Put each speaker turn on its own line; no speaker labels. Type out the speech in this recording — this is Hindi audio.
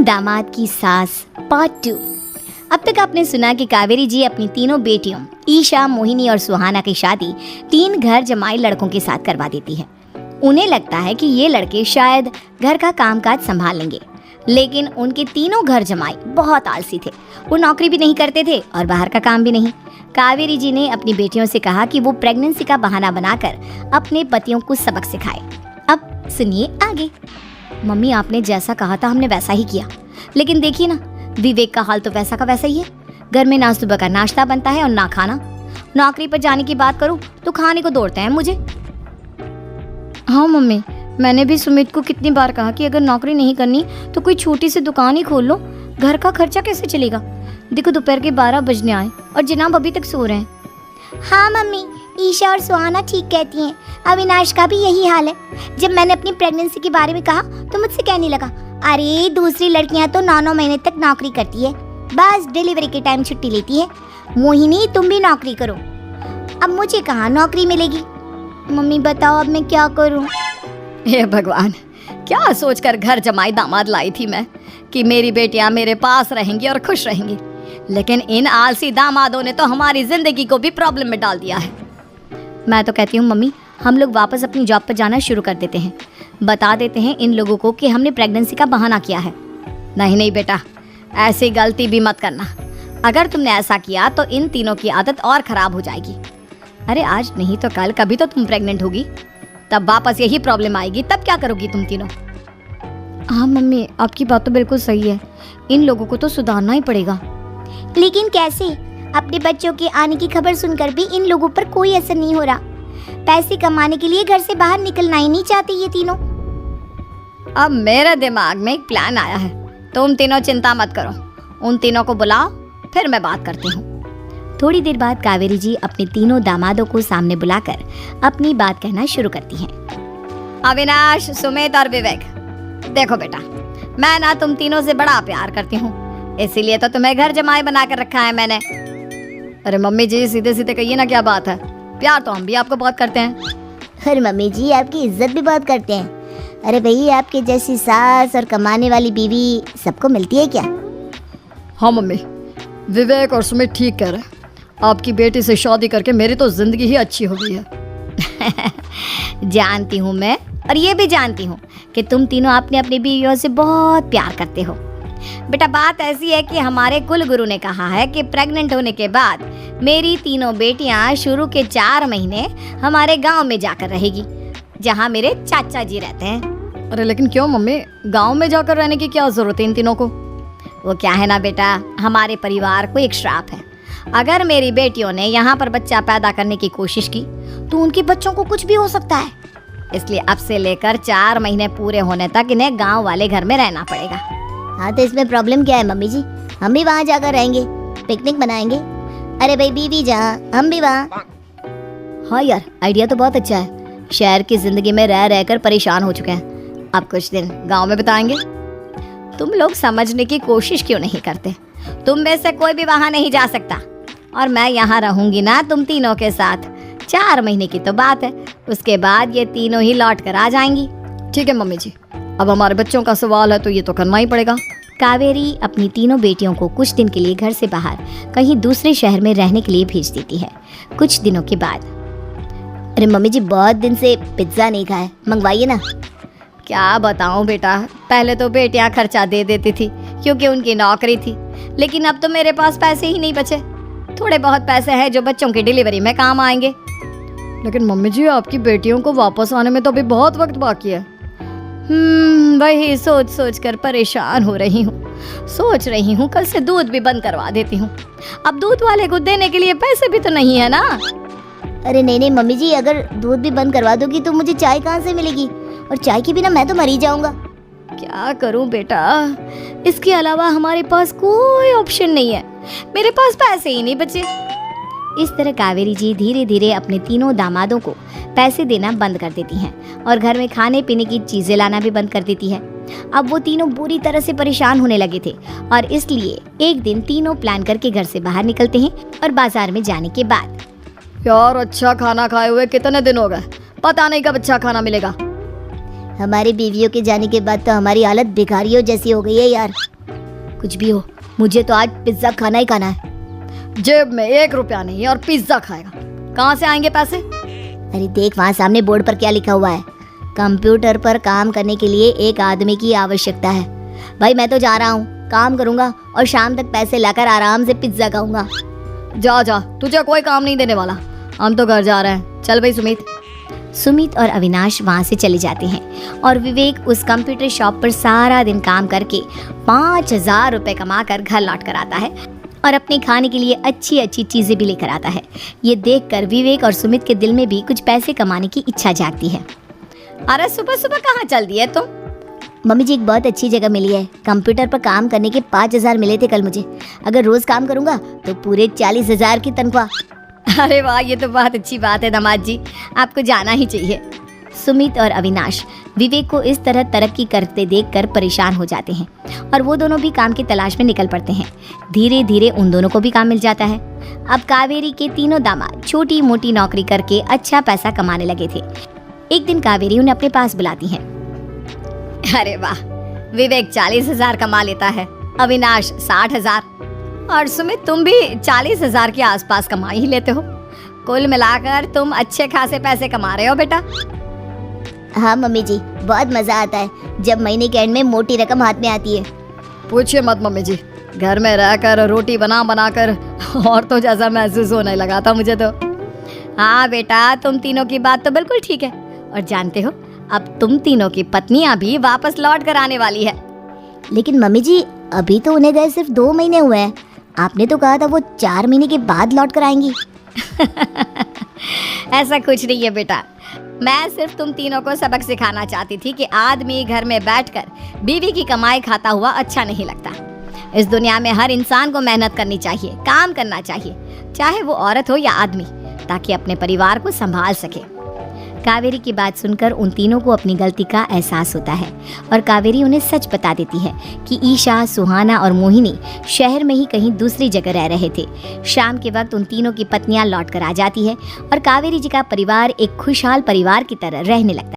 दामाद की सास पार्ट 2। अब तक आपने सुना कि कावेरी जी अपनी तीनों बेटियों ईशा, मोहिनी और सुहाना की शादी 3 घर जमाई लड़कों के साथ करवा देती है। उन्हें लगता है कि ये लड़के शायद घर का कामकाज संभाल लेंगे, लेकिन उनके तीनों घर जमाई बहुत आलसी थे। वो नौकरी भी नहीं करते थे और बाहर का काम भी नहीं। कावेरी जी ने अपनी बेटियों से कहा कि वो प्रेगनेंसी का बहाना बनाकर अपने पतियों को सबक सिखाए। अब सुनिए आगे। मम्मी, आपने जैसा कहा था हमने वैसा ही किया, लेकिन देखिए ना, विवेक का हाल तो वैसा का वैसा ही है। घर में ना सुबह का नाश्ता बनता है और ना खाना। नौकरी पर जाने की बात करूं तो खाने को दौड़ते हैं मुझे। हाँ मम्मी, मैंने भी सुमित को कितनी बार कहा कि अगर नौकरी नहीं करनी तो कोई छोटी सी दुकान ही खोल लो, घर का खर्चा कैसे चलेगा। देखो दोपहर के 12 बजने आए और जनाब अभी तक सो रहे हैं। हाँ मम्मी, ईशा और सुहाना ठीक कहती हैं। अविनाश का भी यही हाल है। जब मैंने अपनी प्रेगनेंसी के बारे में कहा तो मुझसे कहने लगा, अरे दूसरी लड़कियां तो 9-9 महीने तक नौकरी करती है, बस डिलीवरी के टाइम छुट्टी लेती है। मोहिनी, तुम भी नौकरी करो। अब मुझे कहाँ नौकरी मिलेगी। मम्मी बताओ अब मैं क्या करूँ।
हे भगवान, क्या सोचकर घर जमाई दामाद लाई थी मैं कि मेरी बेटियां मेरे पास रहेंगी और खुश रहेंगी, लेकिन इन आलसी दामादों ने तो हमारी जिंदगी को भी प्रॉब्लम में डाल दिया है। मैं तो कहती हूँ मम्मी, हम लोग वापस अपनी जॉब पर जाना शुरू कर देते हैं। बता देते हैं इन लोगों को कि हमने प्रेगनेंसी का बहाना किया है। नहीं नहीं बेटा, ऐसी गलती भी मत करना। अगर तुमने ऐसा किया तो इन तीनों की आदत और ख़राब हो जाएगी। अरे आज नहीं तो कल कभी तो तुम प्रेग्नेंट होगी, तब वापस यही प्रॉब्लम आएगी। तब क्या करोगी तुम तीनों।
हाँ मम्मी, आपकी बात तो बिल्कुल सही है। इन लोगों को तो सुधारना ही पड़ेगा। लेकिन कैसे? अपने बच्चों के आने की खबर सुनकर भी इन लोगों पर कोई असर नहीं हो रहा। पैसे कमाने के लिए घर से बाहर निकलना ही नहीं चाहते ये तीनों।
अब मेरे दिमाग में एक प्लान आया है। तुम तीनों चिंता मत करो, उन तीनों को बुलाओ, फिर मैं बात करती हूँ।
थोड़ी देर बाद कावेरी जी अपने तीनों दामादों को सामने बुलाकर अपनी बात कहना शुरू करती हैं।
अविनाश, सुमित और विवेक, देखो बेटा, मैं ना तुम तीनों से बड़ा प्यार करती हूँ, इसीलिए तो तुम्हें घर जमाई बना कर रखा है मैंने। अरे मम्मी जी, सीधे सीधे कहिए ना, क्या बात है। प्यार तो हम भी आपको बहुत करते हैं।
अरे मम्मी जी, आपकी इज्जत भी बहुत करते हैं। अरे भैया, आपके जैसी सास और कमाने वाली बीवी सबको मिलती है क्या?
हाँ मम्मी, विवेक और सुमित ठीक कह रहे हैं। आपकी बेटी से शादी करके मेरी तो जिंदगी ही अच्छी हो गई है।
जानती हूँ मैं, और ये भी जानती हूँ कि तुम तीनों अपने अपनी बीवियों से बहुत प्यार करते हो।
बेटा, बात ऐसी है कि हमारे कुल गुरु ने कहा है कि प्रेग्नेंट होने के बाद मेरी तीनों बेटियां शुरू के 4 महीने हमारे गांव में जाकर रहेगी, जहां मेरे चाचा जी रहते हैं। अरे लेकिन क्यों मम्मी, गांव में जाकर रहने की क्या जरूरत है इन तीनों को।
वो क्या है ना बेटा, हमारे परिवार को एक श्राप है। अगर मेरी बेटियों ने यहाँ पर बच्चा पैदा करने की कोशिश की तो उनके बच्चों को कुछ भी हो सकता है। इसलिए अब से लेकर 4 महीने पूरे होने तक इन्हें गाँव वाले घर में रहना पड़ेगा।
हाँ तो इसमें प्रॉब्लम क्या है मम्मी जी? हम भी वहाँ जाकर रहेंगे, पिकनिक मनाएंगे। अरे भाई, बीवी जहाँ हम भी वहाँ।
हाँ यार, आइडिया तो बहुत अच्छा है। शहर की जिंदगी में रह रहकर परेशान हो चुके हैं, अब कुछ दिन गांव में बिताएंगे।
तुम लोग समझने की कोशिश क्यों नहीं करते। तुम में से कोई भी वहाँ नहीं जा सकता, और मैं यहाँ रहूंगी ना तुम तीनों के साथ। 4 महीने की तो बात है, उसके बाद ये तीनों ही लौट कर आ जाएंगी।
ठीक है मम्मी जी, अब हमारे बच्चों का सवाल है तो ये तो करना ही पड़ेगा। कावेरी अपनी तीनों बेटियों को कुछ दिन के लिए घर से बाहर कहीं दूसरे शहर में रहने के लिए भेज देती है। कुछ दिनों के बाद,
अरे मम्मी जी, बहुत दिन से पिज्ज़ा नहीं खाया, मंगवाइए ना।
क्या बताऊं बेटा, पहले तो बेटियां खर्चा दे देती थी क्योंकि उनकी नौकरी थी, लेकिन अब तो मेरे पास पैसे ही नहीं बचे। थोड़े बहुत पैसे हैं जो बच्चों की डिलीवरी में काम आएंगे।
लेकिन मम्मी जी, आपकी बेटियों को वापस आने में तो अभी बहुत वक्त बाकी है।
वही सोच सोच कर परेशान हो रही हूँ। सोच रही हूँ कल से दूध भी बंद करवा देती हूँ। अब दूध वाले को देने के लिए पैसे भी तो नहीं है ना।
अरे नहीं नहीं मम्मी जी, अगर दूध भी बंद करवा दोगी तो मुझे चाय कहाँ से मिलेगी, और चाय के बिना मैं तो मर ही जाऊंगा।
क्या करूं बेटा, इसके अलावा हमारे पास कोई ऑप्शन नहीं है। मेरे पास पैसे ही नहीं बचे।
इस तरह कावेरी जी धीरे धीरे अपने तीनों दामादों को पैसे देना बंद कर देती हैं और घर में खाने पीने की चीज़ें लाना भी बंद कर देती है। अब वो तीनों बुरी तरह से परेशान होने लगे थे, और इसलिए एक दिन तीनों प्लान करके घर से बाहर निकलते हैं। और बाजार में जाने के बाद,
यार अच्छा खाना खाए हुए कितने दिन हो गए, पता नहीं कब अच्छा खाना मिलेगा।
हमारी बीवियों के जाने के बाद तो हमारी हालत भिखारियों जैसी हो गई है यार। कुछ भी हो, मुझे तो आज पिज्ज़ा खाना ही खाना है।
जेब में 1 रुपया नहीं है और पिज्जा खाएगा, कहाँ से आएंगे पैसे?
अरे देख वहाँ सामने बोर्ड पर क्या लिखा हुआ है, कंप्यूटर पर काम करने के लिए एक आदमी की आवश्यकता है। भाई मैं तो जा रहा हूँ, काम करूँगा और शाम तक पैसे लाकर आराम से पिज्ज़ा खाऊंगा।
जा जा, तुझे कोई काम नहीं देने वाला, हम तो घर जा रहे हैं। चल भाई सुमित।
सुमित और अविनाश वहाँ से चले जाते हैं और विवेक उस कंप्यूटर शॉप पर सारा दिन काम करके 5,000 रुपये कमा कर घर लौट कर आता है और अपने खाने के लिए अच्छी अच्छी चीज़ें भी लेकर आता है। ये देखकर विवेक और सुमित के दिल में भी कुछ पैसे कमाने की इच्छा जागती है।
अरे सुबह सुबह कहाँ चल दिए तुम?
मम्मी जी एक बहुत अच्छी जगह मिली है, कंप्यूटर पर काम करने के 5,000 मिले थे कल मुझे। अगर रोज काम करूंगा तो पूरे 40,000 की तनख्वाह।
अरे वाह, ये तो बहुत अच्छी बात है दामाद जी, आपको जाना ही चाहिए।
सुमित और अविनाश विवेक को इस तरह तरक्की करते देखकर परेशान हो जाते हैं और वो दोनों भी काम की तलाश में निकल पड़ते हैं। धीरे धीरे उन दोनों को भी काम मिल जाता है। अब कावेरी के तीनों दामाद छोटी मोटी नौकरी करके अच्छा पैसा कमाने लगे थे। एक दिन कावेरी उन्हें अपने पास बुलाती है।
अरे वाह, विवेक 40,000 कमा लेता है, अविनाश 60,000 और सुमित तुम भी 40,000 के आसपास कमा ही लेते हो। कुल मिलाकर तुम अच्छे खासे पैसे कमा रहे हो बेटा।
हाँ मम्मी जी, बहुत मजा आता है जब महीने के एंड में मोटी रकम हाथ में आती है।
पूछिए मत मम्मी जी, घर में रहकर रोटी बना बना कर और तो जैसा महसूस होने लगा था मुझे तो। हाँ बेटा, तुम तीनों की बात तो बिल्कुल ठीक है। और जानते हो, अब तुम तीनों की पत्नियां भी वापस लौट कर आने वाली है।
लेकिन मम्मी जी अभी तो उन्हें गए सिर्फ 2 महीने हुए हैं, आपने तो कहा था वो 4 महीने के बाद लौट कर आएंगी।
ऐसा कुछ नहीं है बेटा, मैं सिर्फ तुम तीनों को सबक सिखाना चाहती थी कि आदमी घर में बैठकर बीवी की कमाई खाता हुआ अच्छा नहीं लगता। इस दुनिया में हर इंसान को मेहनत करनी चाहिए, काम करना चाहिए, चाहे वो औरत हो या आदमी, ताकि अपने परिवार को संभाल सके।
कावेरी की बात सुनकर उन तीनों को अपनी गलती का एहसास होता है और कावेरी उन्हें सच बता देती है कि ईशा, सुहाना और मोहिनी शहर में ही कहीं दूसरी जगह रह रहे थे। शाम के वक्त उन तीनों की पत्नियां लौट कर आ जाती है और कावेरी जी का परिवार एक खुशहाल परिवार की तरह रहने लगता है।